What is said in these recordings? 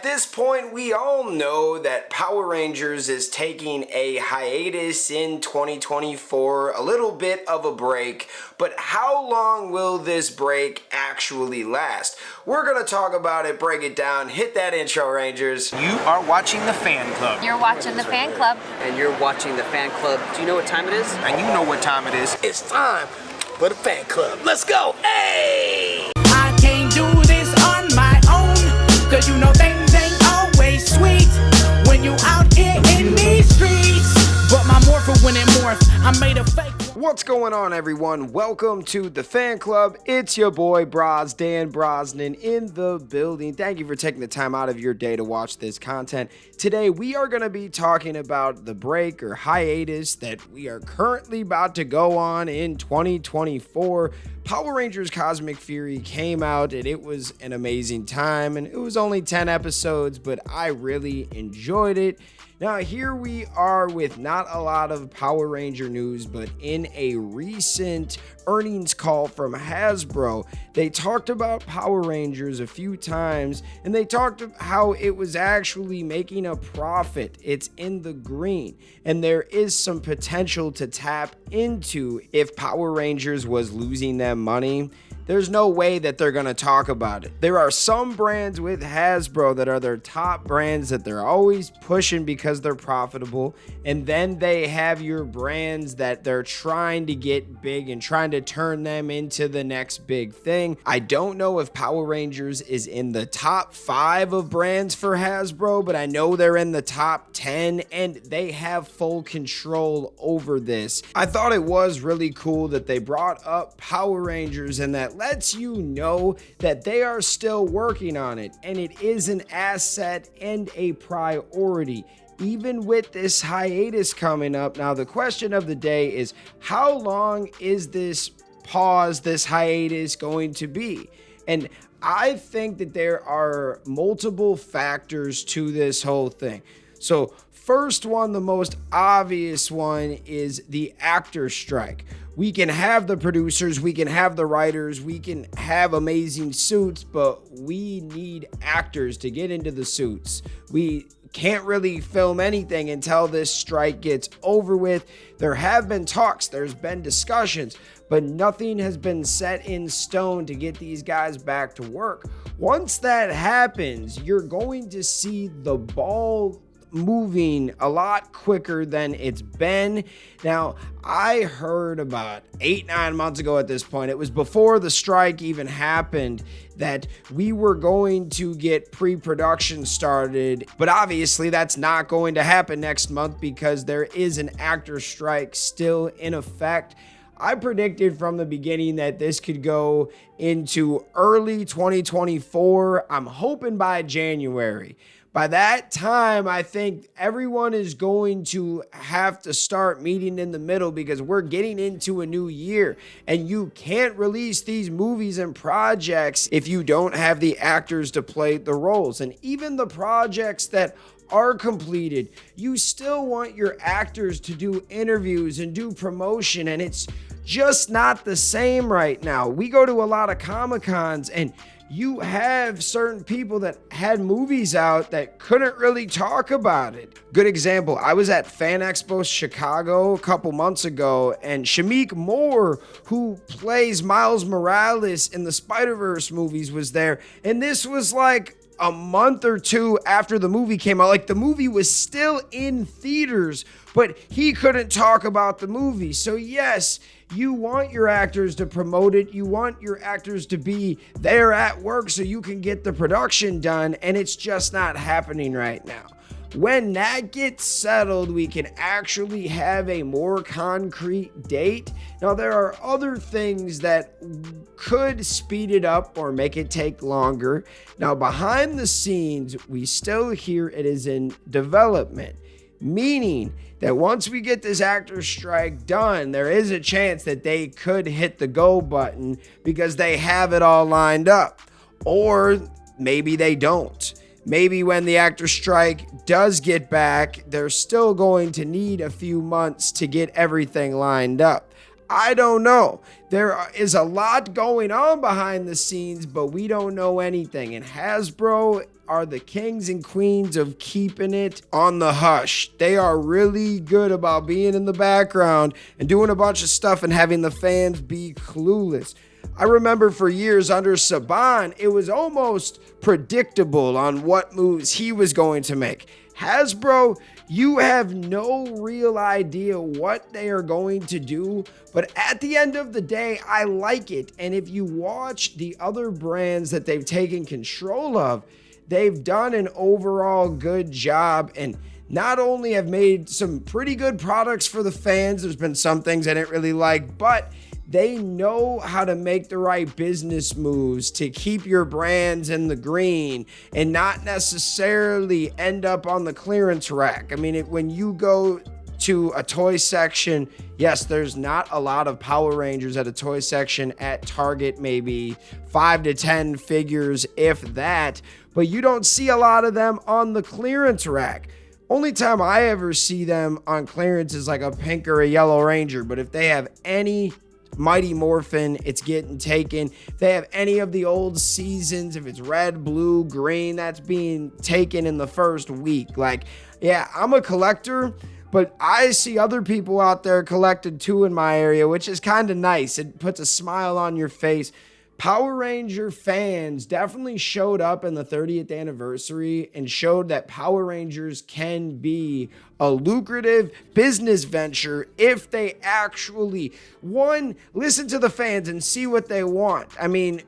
At this point, we all know that Power Rangers is taking a hiatus in 2024, a little bit of a break, but how long will this break actually last? We're gonna talk about it, break it down, hit that intro, Rangers. You are watching the Fan Club. You're watching the Fan Club. And you're watching the Fan Club. Do you know what time it is? And you know what time it is. It's time for the Fan Club. Let's go. Hey! I can't do this on my own, cause you know things ain't always sweet when you out here in these streets. But my morpher when it morphed, I made a fake. What's going on, everyone? Welcome to the Fan Club. It's your boy Dan Brosnan in the building. Thank you for taking the time out of your day to watch this content. Today we are going to be talking about the break or hiatus that we are currently about to go on in 2024. Power Rangers Cosmic Fury came out and it was an amazing time, and it was only 10 episodes, but I really enjoyed it. Now, here we are with not a lot of Power Ranger news, but in a recent earnings call from Hasbro, they talked about Power Rangers a few times, and they talked about how it was actually making a profit. It's in the green, and there is some potential to tap into if Power Rangers was losing them money. There's no way that they're going to talk about it. There are some brands with Hasbro that are their top brands that they're always pushing because they're profitable. And then they have your brands that they're trying to get big and trying to turn them into the next big thing. I don't know if Power Rangers is in the top 5 of brands for Hasbro, but I know they're in the top 10 and they have full control over this. I thought it was really cool that they brought up Power Rangers, and that lets you know that they are still working on it, and it is an asset and a priority even with this hiatus coming up. Now, the question of the day is, how long is this pause, this hiatus going to be? And I think that there are multiple factors to this whole thing. So first one, the most obvious one, is the actor strike. We can have the producers, we can have the writers, we can have amazing suits, but we need actors to get into the suits. We can't really film anything until this strike gets over with. There have been talks, there's been discussions, but nothing has been set in stone to get these guys back to work. Once that happens, you're going to see the ball moving a lot quicker than it's been. Now, I heard about 8-9 months ago at this point, it was before the strike even happened, that we were going to get pre-production started, but obviously that's not going to happen next month because there is an actor strike still in effect. I predicted from the beginning that this could go into early 2024. I'm hoping by January. By that time, I think everyone is going to have to start meeting in the middle because we're getting into a new year, and you can't release these movies and projects if you don't have the actors to play the roles. And even the projects that are completed, you still want your actors to do interviews and do promotion, and it's just not the same right now. We go to a lot of Comic-Cons, and you have certain people that had movies out that couldn't really talk about it. Good example, I was at Fan Expo Chicago a couple months ago, and Shameik Moore, who plays Miles Morales in the Spider-Verse movies, was there. And this was like a month or two after the movie came out. Like, the movie was still in theaters, but he couldn't talk about the movie. So yes, you want your actors to promote it. You want your actors to be there at work so you can get the production done, and it's just not happening right now. When that gets settled, we can actually have a more concrete date. Now, there are other things that could speed it up or make it take longer. Now, behind the scenes, we still hear it is in development, meaning that once we get this actor strike done, there is a chance that they could hit the go button because they have it all lined up. Or maybe they don't. Maybe when the actor strike does get back, they're still going to need a few months to get everything lined up. I don't know. There is a lot going on behind the scenes, but we don't know anything. And Hasbro are the kings and queens of keeping it on the hush. They are really good about being in the background and doing a bunch of stuff and having the fans be clueless. I remember for years under Saban, it was almost predictable on what moves he was going to make. Hasbro, you have no real idea what they are going to do, but at the end of the day, I like it. And if you watch the other brands that they've taken control of, they've done an overall good job and not only have made some pretty good products for the fans, there's been some things I didn't really like, but they know how to make the right business moves to keep your brands in the green and not necessarily end up on the clearance rack. I mean, when you go to a toy section, yes, there's not a lot of Power Rangers at a toy section at Target, maybe 5 to 10 figures, if that, but you don't see a lot of them on the clearance rack. Only time I ever see them on clearance is like a pink or a yellow Ranger, but if they have any Mighty Morphin, it's getting taken. If they have any of the old seasons, if it's red, blue, green, that's being taken in the first week. Like, yeah, I'm a collector, but I see other people out there collecting too in my area, which is kind of nice. It puts a smile on your face. Power Ranger fans definitely showed up in the 30th anniversary and showed that Power Rangers can be a lucrative business venture if they actually, one, listen to the fans and see what they want. I mean,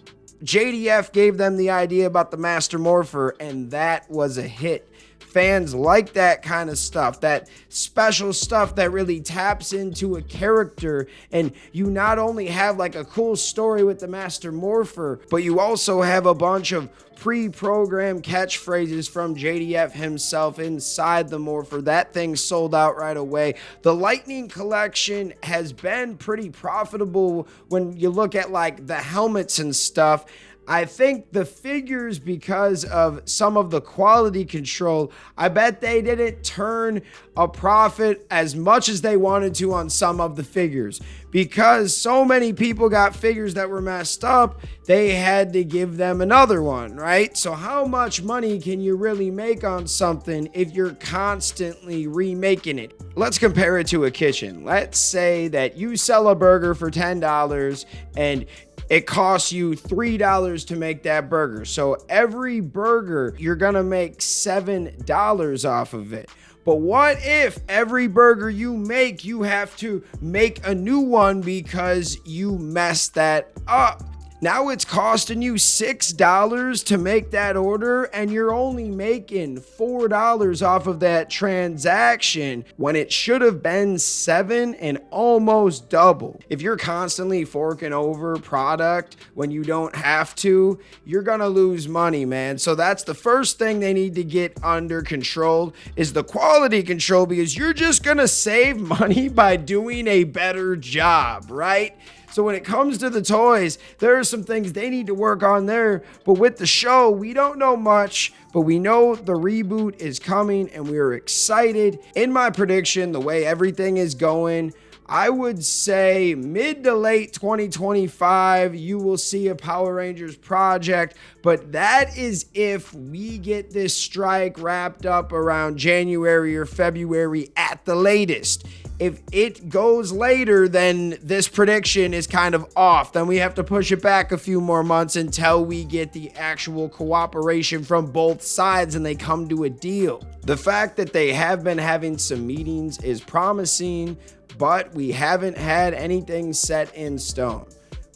JDF gave them the idea about the Master Morpher, and that was a hit. Fans like that kind of stuff, that special stuff that really taps into a character, and you not only have like a cool story with the Master Morpher, but you also have a bunch of pre-programmed catchphrases from JDF himself inside the Morpher. That thing sold out right away. The Lightning collection has been pretty profitable when you look at like the helmets and stuff. I think the figures, because of some of the quality control, I bet they didn't turn a profit as much as they wanted to on some of the figures. Because so many people got figures that were messed up, they had to give them another one, right? So how much money can you really make on something if you're constantly remaking it? Let's compare it to a kitchen. Let's say that you sell a burger for $10 and it costs you $3 to make that burger. So every burger, you're gonna make $7 off of it. But what if every burger you make, you have to make a new one because you messed that up? Now it's costing you $6 to make that order, and you're only making $4 off of that transaction when it should have been $7 and almost double. If you're constantly forking over product when you don't have to, you're gonna lose money, man. So that's the first thing they need to get under control, is the quality control, because you're just gonna save money by doing a better job, right? So when it comes to the toys, there are some things they need to work on there. But with the show, we don't know much, but we know the reboot is coming and we're excited. In my prediction, the way everything is going, I would say mid to late 2025, you will see a Power Rangers project, but that is if we get this strike wrapped up around January or February at the latest. If it goes later, then this prediction is kind of off. Then we have to push it back a few more months until we get the actual cooperation from both sides and they come to a deal. The fact that they have been having some meetings is promising, but we haven't had anything set in stone.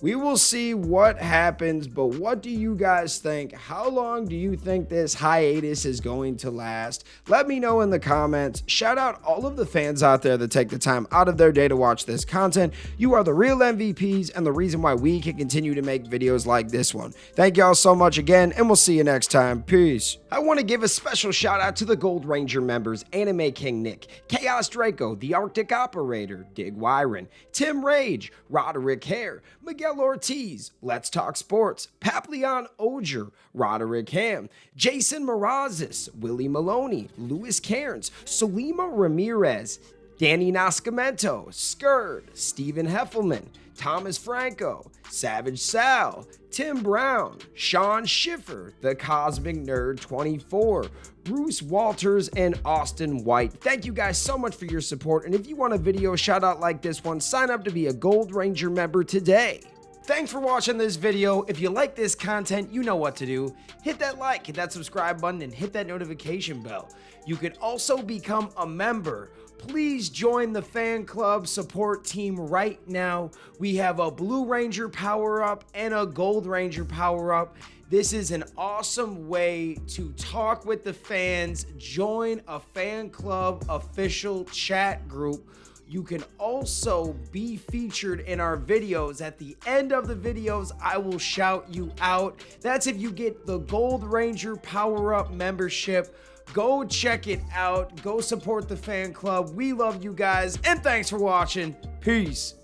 We will see what happens, but what do you guys think? How long do you think this hiatus is going to last? Let me know in the comments. Shout out all of the fans out there that take the time out of their day to watch this content. You are the real MVPs and the reason why we can continue to make videos like this one. Thank y'all so much again, and we'll see you next time. Peace. I want to give a special shout out to the Gold Ranger members: Anime King Nick, Chaos Draco, the Arctic Operator, Dig Wyron, Tim Rage, Roderick Hare, Miguel Ortiz, Let's Talk Sports, Papillon Oger, Roderick Ham, Jason Morazes, Willie Maloney, Louis Cairns, Solima Ramirez, Danny Nascimento, Skurd, Stephen Heffelman, Thomas Franco, Savage Sal, Tim Brown, Sean Schiffer, The Cosmic Nerd 24, Bruce Walters, and Austin White. Thank you guys so much for your support, and if you want a video shout out like this one, sign up to be a Gold Ranger member today. Thanks for watching this video. If you like this content, you know what to do. Hit that like, hit that subscribe button, and hit that notification bell. You could also become a member. Please join the fan club support team right now. We have a Blue Ranger power-up and a Gold Ranger power-up. This is an awesome way to talk with the fans. Join a fan club official chat group. You can also be featured in our videos. At the end of the videos, I will shout you out. That's if you get the Gold Ranger Power-Up membership. Go check it out. Go support the fan club. We love you guys, and thanks for watching. Peace.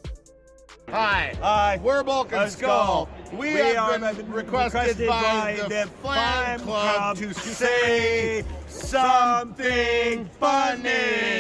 Hi, we're Bulk and Skull. We have are been requested by the fan club to say something funny.